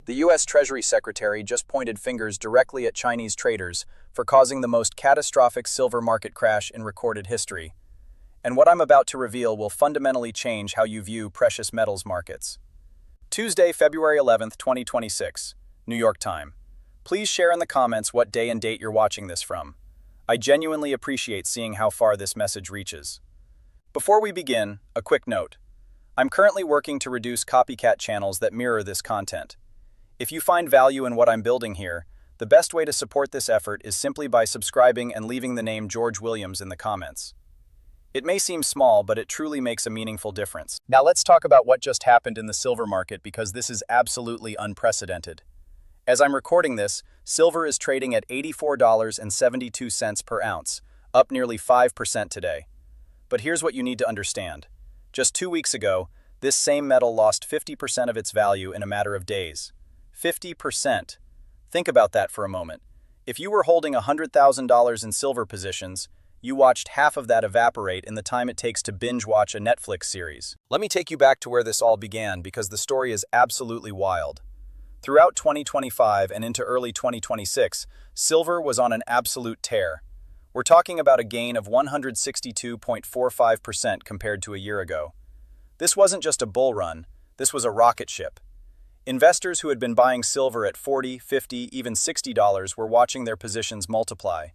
The U.S. Treasury Secretary just pointed fingers directly at Chinese traders for causing the most catastrophic silver market crash in recorded history. And what I'm about to reveal will fundamentally change how you view precious metals markets. Tuesday, February 11th, 2026, New York time. Please share in the comments what day and date you're watching this from. I genuinely appreciate seeing how far this message reaches. Before we begin, a quick note. I'm currently working to reduce copycat channels that mirror this content. If you find value in what I'm building here, the best way to support this effort is simply by subscribing and leaving the name George Williams in the comments. It may seem small, but it truly makes a meaningful difference. Now let's talk about what just happened in the silver market because this is absolutely unprecedented. As I'm recording this, silver is trading at $84.72 per ounce, up nearly 5% today. But here's what you need to understand. Just 2 weeks ago, this same metal lost 50% of its value in a matter of days. 50%. Think about that for a moment. If you were holding $100,000 in silver positions, you watched half of that evaporate in the time it takes to binge watch a Netflix series. Let me take you back to where this all began because the story is absolutely wild. Throughout 2025 and into early 2026, silver was on an absolute tear. We're talking about a gain of 162.45% compared to a year ago. This wasn't just a bull run, this was a rocket ship. Investors who had been buying silver at $40, $50, even $60 were watching their positions multiply.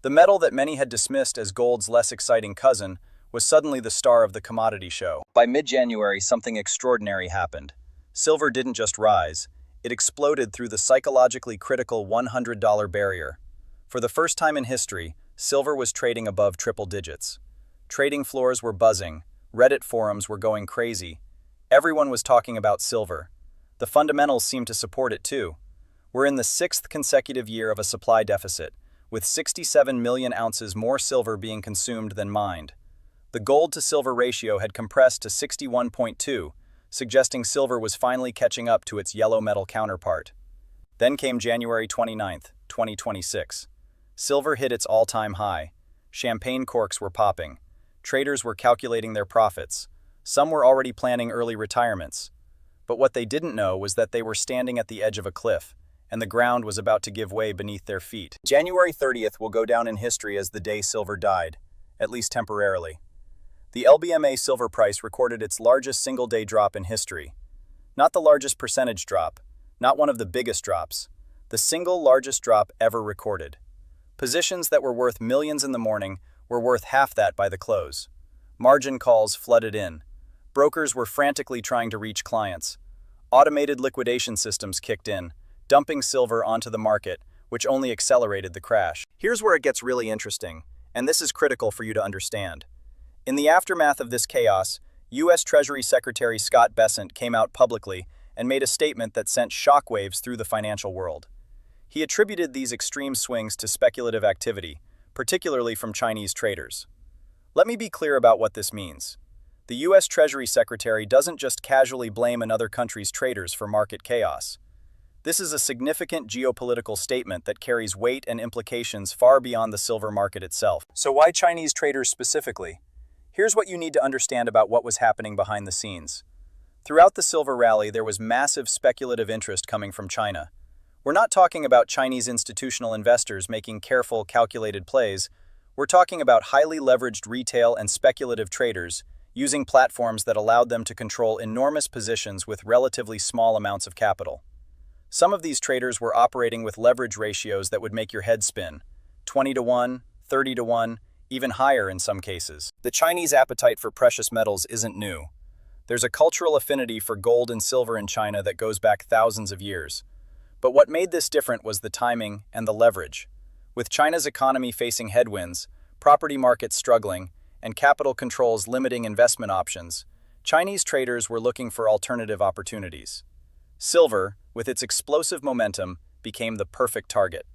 The metal that many had dismissed as gold's less exciting cousin was suddenly the star of the commodity show. By mid-January, something extraordinary happened. Silver didn't just rise, it exploded through the psychologically critical $100 barrier. For the first time in history, silver was trading above triple digits. Trading floors were buzzing, Reddit forums were going crazy. Everyone was talking about silver. The fundamentals seem to support it too. We're in the 6th consecutive year of a supply deficit, with 67 million ounces more silver being consumed than mined. The gold-to-silver ratio had compressed to 61.2, suggesting silver was finally catching up to its yellow metal counterpart. Then came January 29th, 2026. Silver hit its all-time high. Champagne corks were popping. Traders were calculating their profits. Some were already planning early retirements. But what they didn't know was that they were standing at the edge of a cliff, and the ground was about to give way beneath their feet. January 30th will go down in history as the day silver died, at least temporarily. The LBMA silver price recorded its largest single-day drop in history. Not the largest percentage drop, not one of the biggest drops, the single largest drop ever recorded. Positions that were worth millions in the morning were worth half that by the close. Margin calls flooded in. Brokers were frantically trying to reach clients. Automated liquidation systems kicked in, dumping silver onto the market, which only accelerated the crash. Here's where it gets really interesting, and this is critical for you to understand. In the aftermath of this chaos, U.S. Treasury Secretary Scott Bessent came out publicly and made a statement that sent shockwaves through the financial world. He attributed these extreme swings to speculative activity, particularly from Chinese traders. Let me be clear about what this means. The U.S. Treasury Secretary doesn't just casually blame another country's traders for market chaos. This is a significant geopolitical statement that carries weight and implications far beyond the silver market itself. So why Chinese traders specifically? Here's what you need to understand about what was happening behind the scenes. Throughout the silver rally, there was massive speculative interest coming from China. We're not talking about Chinese institutional investors making careful, calculated plays. We're talking about highly leveraged retail and speculative traders using platforms that allowed them to control enormous positions with relatively small amounts of capital. Some of these traders were operating with leverage ratios that would make your head spin. 20-to-1, 30-to-1, even higher in some cases. The Chinese appetite for precious metals isn't new. There's a cultural affinity for gold and silver in China that goes back thousands of years. But what made this different was the timing and the leverage. With China's economy facing headwinds, property markets struggling, and capital controls limiting investment options, Chinese traders were looking for alternative opportunities. Silver, with its explosive momentum, became the perfect target.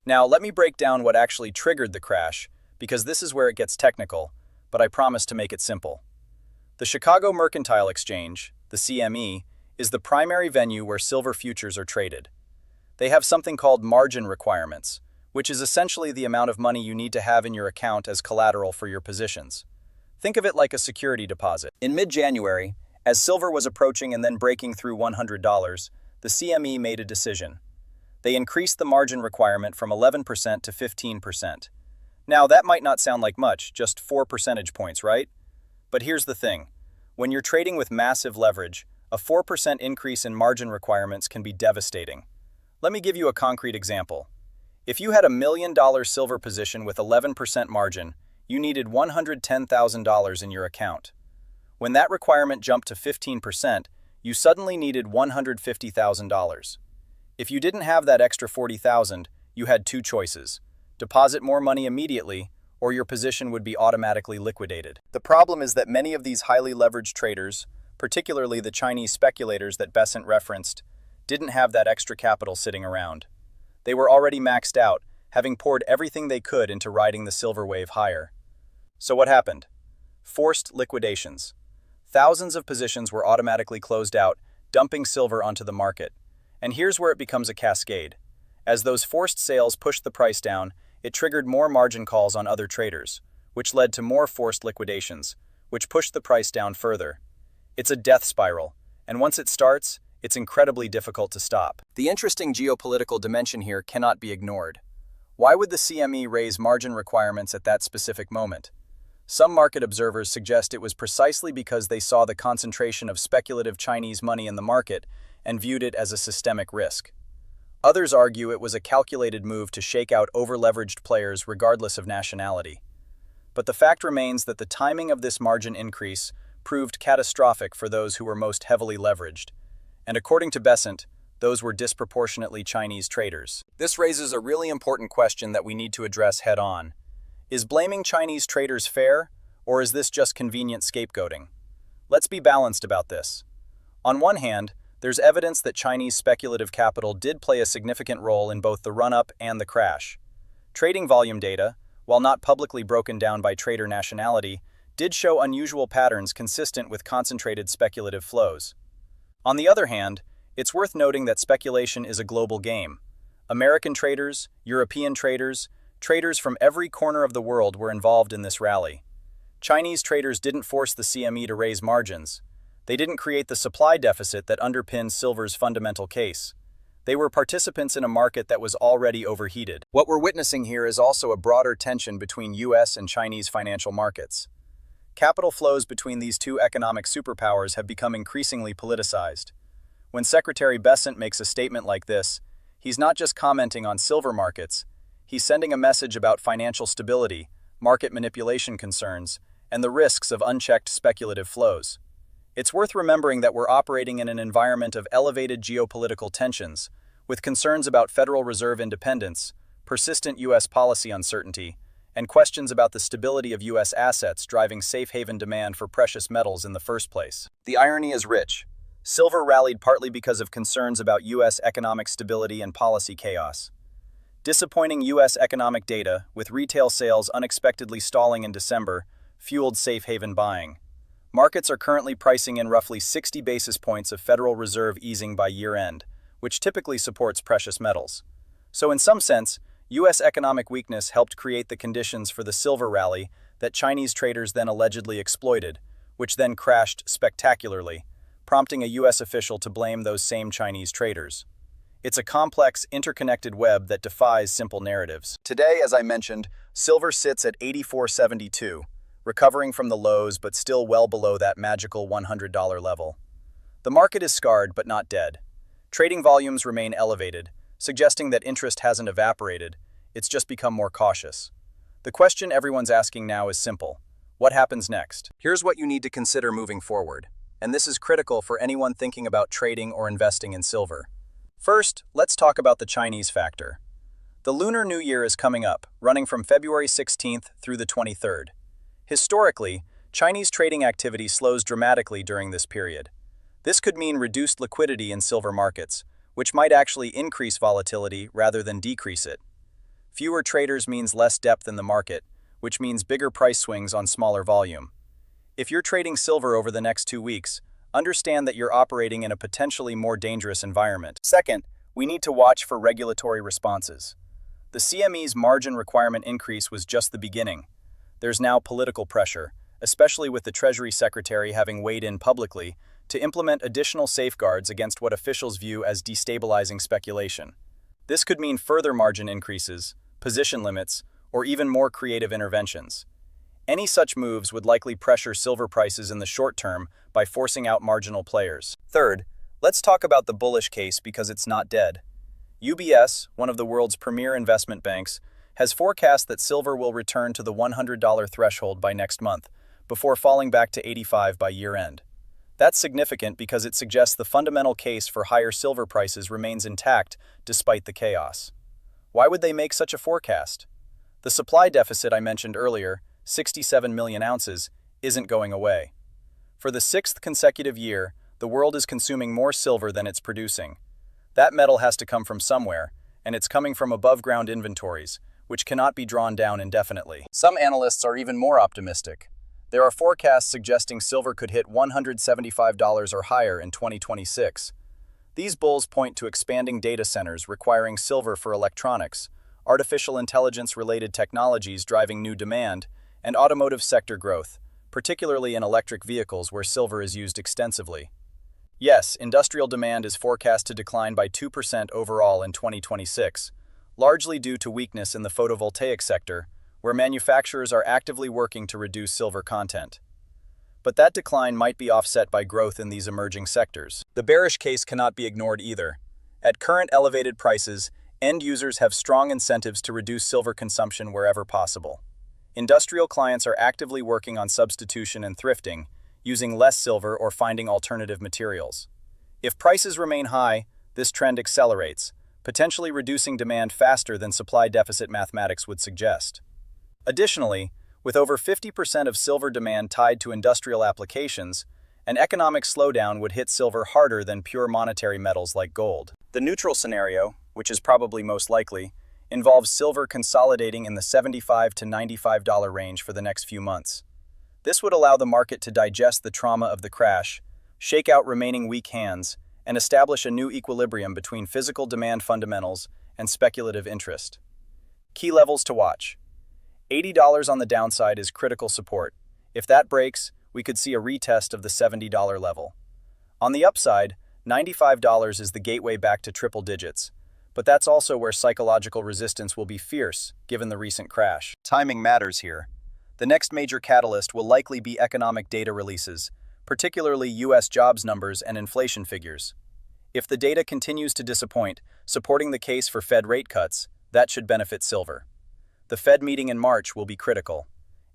Now, let me break down what actually triggered the crash, because this is where it gets technical, but I promise to make it simple. The Chicago Mercantile Exchange, the CME, is the primary venue where silver futures are traded. They have something called margin requirements, which is essentially the amount of money you need to have in your account as collateral for your positions. Think of it like a security deposit. In mid-January, as silver was approaching and then breaking through $100, the CME made a decision. They increased the margin requirement from 11% to 15%. Now, that might not sound like much, just 4 percentage points, right? But here's the thing. When you're trading with massive leverage, a 4% increase in margin requirements can be devastating. Let me give you a concrete example. If you had a $1 million silver position with 11% margin, you needed $110,000 in your account. When that requirement jumped to 15%, you suddenly needed $150,000. If you didn't have that extra $40,000, you had two choices: deposit more money immediately, or your position would be automatically liquidated. The problem is that many of these highly leveraged traders, particularly the Chinese speculators that Besant referenced, didn't have that extra capital sitting around. They were already maxed out, having poured everything they could into riding the silver wave higher. So what happened? Forced liquidations. Thousands of positions were automatically closed out, dumping silver onto the market. And here's where it becomes a cascade. As those forced sales pushed the price down, it triggered more margin calls on other traders, which led to more forced liquidations, which pushed the price down further. It's a death spiral, and once it starts, it's incredibly difficult to stop. The interesting geopolitical dimension here cannot be ignored. Why would the CME raise margin requirements at that specific moment? Some market observers suggest it was precisely because they saw the concentration of speculative Chinese money in the market and viewed it as a systemic risk. Others argue it was a calculated move to shake out over-leveraged players regardless of nationality. But the fact remains that the timing of this margin increase proved catastrophic for those who were most heavily leveraged. And according to Besant, those were disproportionately Chinese traders. This raises a really important question that we need to address head-on. Is blaming Chinese traders fair, or is this just convenient scapegoating? Let's be balanced about this. On one hand, there's evidence that Chinese speculative capital did play a significant role in both the run-up and the crash. Trading volume data, while not publicly broken down by trader nationality, did show unusual patterns consistent with concentrated speculative flows. On the other hand, it's worth noting that speculation is a global game. American traders, European traders, traders from every corner of the world were involved in this rally. Chinese traders didn't force the CME to raise margins. They didn't create the supply deficit that underpins silver's fundamental case. They were participants in a market that was already overheated. What we're witnessing here is also a broader tension between US and Chinese financial markets. Capital flows between these two economic superpowers have become increasingly politicized. When Secretary Besant makes a statement like this, he's not just commenting on silver markets, he's sending a message about financial stability, market manipulation concerns, and the risks of unchecked speculative flows. It's worth remembering that we're operating in an environment of elevated geopolitical tensions, with concerns about Federal Reserve independence, persistent U.S. policy uncertainty, and questions about the stability of U.S. assets driving safe haven demand for precious metals in the first place. The irony is rich. Silver rallied partly because of concerns about U.S. economic stability and policy chaos. Disappointing U.S. economic data, with retail sales unexpectedly stalling in December, fueled safe haven buying. Markets are currently pricing in roughly 60 basis points of Federal Reserve easing by year-end, which typically supports precious metals. So in some sense, U.S. economic weakness helped create the conditions for the silver rally that Chinese traders then allegedly exploited, which then crashed spectacularly, prompting a U.S. official to blame those same Chinese traders. It's a complex, interconnected web that defies simple narratives. Today, as I mentioned, silver sits at $84.72. Recovering from the lows but still well below that magical $100 level. The market is scarred but not dead. Trading volumes remain elevated, suggesting that interest hasn't evaporated, it's just become more cautious. The question everyone's asking now is simple. What happens next? Here's what you need to consider moving forward, and this is critical for anyone thinking about trading or investing in silver. First, let's talk about the Chinese factor. The Lunar New Year is coming up, running from February 16th through the 23rd. Historically, Chinese trading activity slows dramatically during this period. This could mean reduced liquidity in silver markets, which might actually increase volatility rather than decrease it. Fewer traders means less depth in the market, which means bigger price swings on smaller volume. If you're trading silver over the next 2 weeks, understand that you're operating in a potentially more dangerous environment. Second, we need to watch for regulatory responses. The CME's margin requirement increase was just the beginning. There's now political pressure, especially with the Treasury Secretary having weighed in publicly, to implement additional safeguards against what officials view as destabilizing speculation. This could mean further margin increases, position limits, or even more creative interventions. Any such moves would likely pressure silver prices in the short term by forcing out marginal players. Third, let's talk about the bullish case because it's not dead. UBS, one of the world's premier investment banks, has forecast that silver will return to the $100 threshold by next month, before falling back to 85 by year-end. That's significant because it suggests the fundamental case for higher silver prices remains intact despite the chaos. Why would they make such a forecast? The supply deficit I mentioned earlier, 67 million ounces, isn't going away. For the sixth consecutive year, the world is consuming more silver than it's producing. That metal has to come from somewhere, and it's coming from above-ground inventories, which cannot be drawn down indefinitely. Some analysts are even more optimistic. There are forecasts suggesting silver could hit $175 or higher in 2026. These bulls point to expanding data centers requiring silver for electronics, artificial intelligence-related technologies driving new demand, and automotive sector growth, particularly in electric vehicles where silver is used extensively. Yes, industrial demand is forecast to decline by 2% overall in 2026, largely due to weakness in the photovoltaic sector, where manufacturers are actively working to reduce silver content. But that decline might be offset by growth in these emerging sectors. The bearish case cannot be ignored either. At current elevated prices, end users have strong incentives to reduce silver consumption wherever possible. Industrial clients are actively working on substitution and thrifting, using less silver or finding alternative materials. If prices remain high, this trend accelerates, potentially reducing demand faster than supply deficit mathematics would suggest. Additionally, with over 50% of silver demand tied to industrial applications, an economic slowdown would hit silver harder than pure monetary metals like gold. The neutral scenario, which is probably most likely, involves silver consolidating in the $75 to $95 range for the next few months. This would allow the market to digest the trauma of the crash, shake out remaining weak hands, and establish a new equilibrium between physical demand fundamentals and speculative interest. Key levels to watch. $80 on the downside is critical support. If that breaks, we could see a retest of the $70 level. On the upside, $95 is the gateway back to triple digits, but that's also where psychological resistance will be fierce, given the recent crash. Timing matters here. The next major catalyst will likely be economic data releases, particularly U.S. jobs numbers and inflation figures. If the data continues to disappoint, supporting the case for Fed rate cuts, that should benefit silver. The Fed meeting in March will be critical.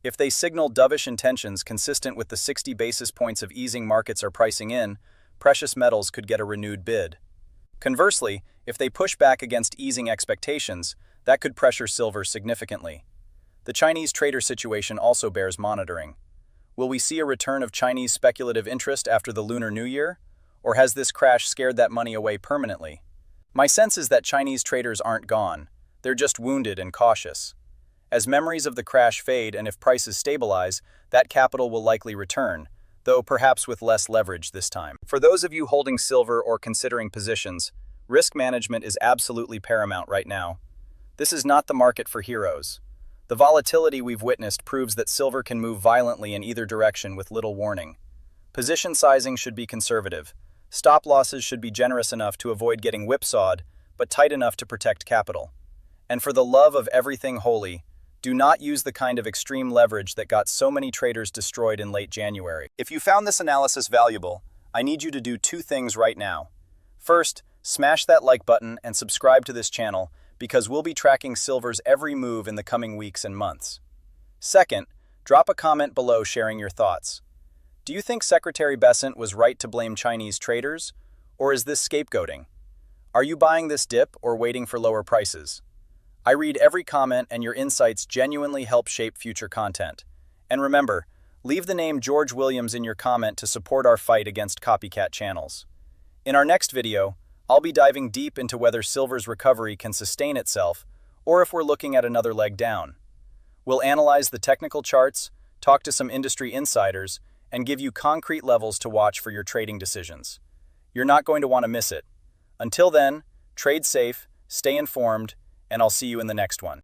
If they signal dovish intentions consistent with the 60 basis points of easing markets are pricing in, precious metals could get a renewed bid. Conversely, if they push back against easing expectations, that could pressure silver significantly. The Chinese trader situation also bears monitoring. Will we see a return of Chinese speculative interest after the Lunar New Year? Or has this crash scared that money away permanently? My sense is that Chinese traders aren't gone. They're just wounded and cautious. As memories of the crash fade and if prices stabilize, that capital will likely return, though perhaps with less leverage this time. For those of you holding silver or considering positions, risk management is absolutely paramount right now. This is not the market for heroes. The volatility we've witnessed proves that silver can move violently in either direction with little warning. Position sizing should be conservative. Stop losses should be generous enough to avoid getting whipsawed, but tight enough to protect capital. And for the love of everything holy, do not use the kind of extreme leverage that got so many traders destroyed in late January. If you found this analysis valuable, I need you to do two things right now. First, smash that like button and subscribe to this channel because we'll be tracking silver's every move in the coming weeks and months. Second, drop a comment below sharing your thoughts. Do you think Secretary Bessent was right to blame Chinese traders, or is this scapegoating? Are you buying this dip or waiting for lower prices? I read every comment and your insights genuinely help shape future content. And remember, leave the name George Williams in your comment to support our fight against copycat channels. In our next video, I'll be diving deep into whether silver's recovery can sustain itself, or if we're looking at another leg down. We'll analyze the technical charts, talk to some industry insiders, and give you concrete levels to watch for your trading decisions. You're not going to want to miss it. Until then, trade safe, stay informed, and I'll see you in the next one.